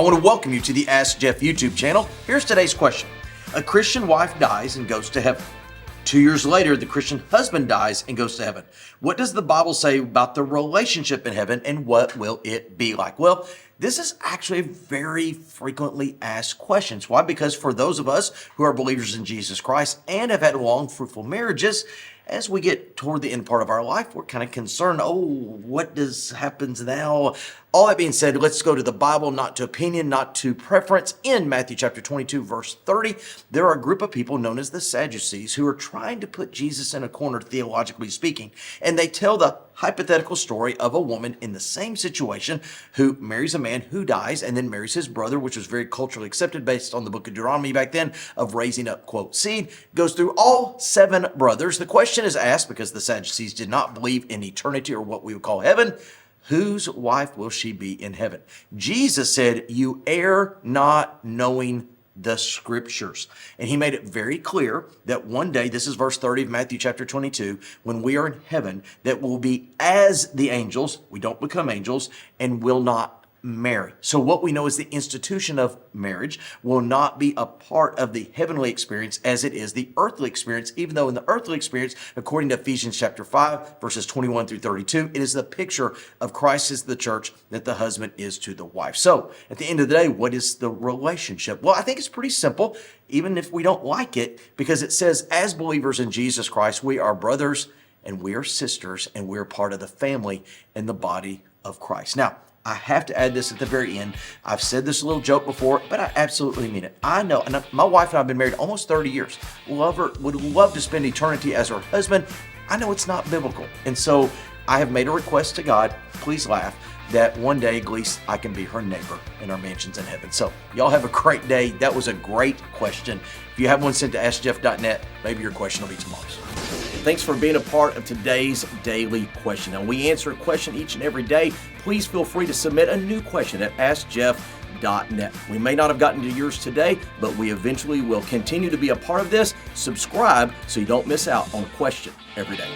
want to welcome you to the Ask Jeff YouTube channel. Here's today's question. A Christian wife dies and goes to heaven. 2 years later, the Christian husband dies and goes to heaven. What does the Bible say about the relationship in heaven, and what will it be like? Well, this is actually a very frequently asked question. Why? Because for those of us who are believers in Jesus Christ and have had long, fruitful marriages, as we get toward the end part of our life, we're kind of concerned, what happens now? All that being said, let's go to the Bible, not to opinion, not to preference. In Matthew chapter 22, verse 30, there are a group of people known as the Sadducees who are trying to put Jesus in a corner, theologically speaking. And they tell the hypothetical story of a woman in the same situation who marries a man who dies and then marries his brother, which was very culturally accepted based on the book of Deuteronomy back then of raising up, quote, seed, goes through all 7 brothers. The question is asked, because the Sadducees did not believe in eternity or what we would call heaven, whose wife will she be in heaven? Jesus said, you err not knowing the scriptures. And he made it very clear that one day, this is verse 30 of Matthew chapter 22, when we are in heaven, that we'll be as the angels, we don't become angels, and will not marry. So what we know is the institution of marriage will not be a part of the heavenly experience as it is the earthly experience, even though in the earthly experience, according to Ephesians chapter 5, verses 21 through 32, it is the picture of Christ as the church that the husband is to the wife. So at the end of the day, what is the relationship? Well, I think it's pretty simple, even if we don't like it, because it says, as believers in Jesus Christ, we are brothers and we are sisters and we're part of the family and the body of Christ. Now, I have to add this at the very end. I've said this a little joke before, but I absolutely mean it. I know, and my wife and I have been married almost 30 years. Love her, would love to spend eternity as her husband. I know it's not biblical. And so I have made a request to God, please laugh, that one day at least I can be her neighbor in our mansions in heaven. So y'all have a great day. That was a great question. If you have one sent to askjeff.net, maybe your question will be tomorrow's. Thanks for being a part of today's daily question. Now, we answer a question each and every day. Please feel free to submit a new question at askjeff.net. We may not have gotten to yours today, but we eventually will continue to be a part of this. Subscribe so you don't miss out on a question every day.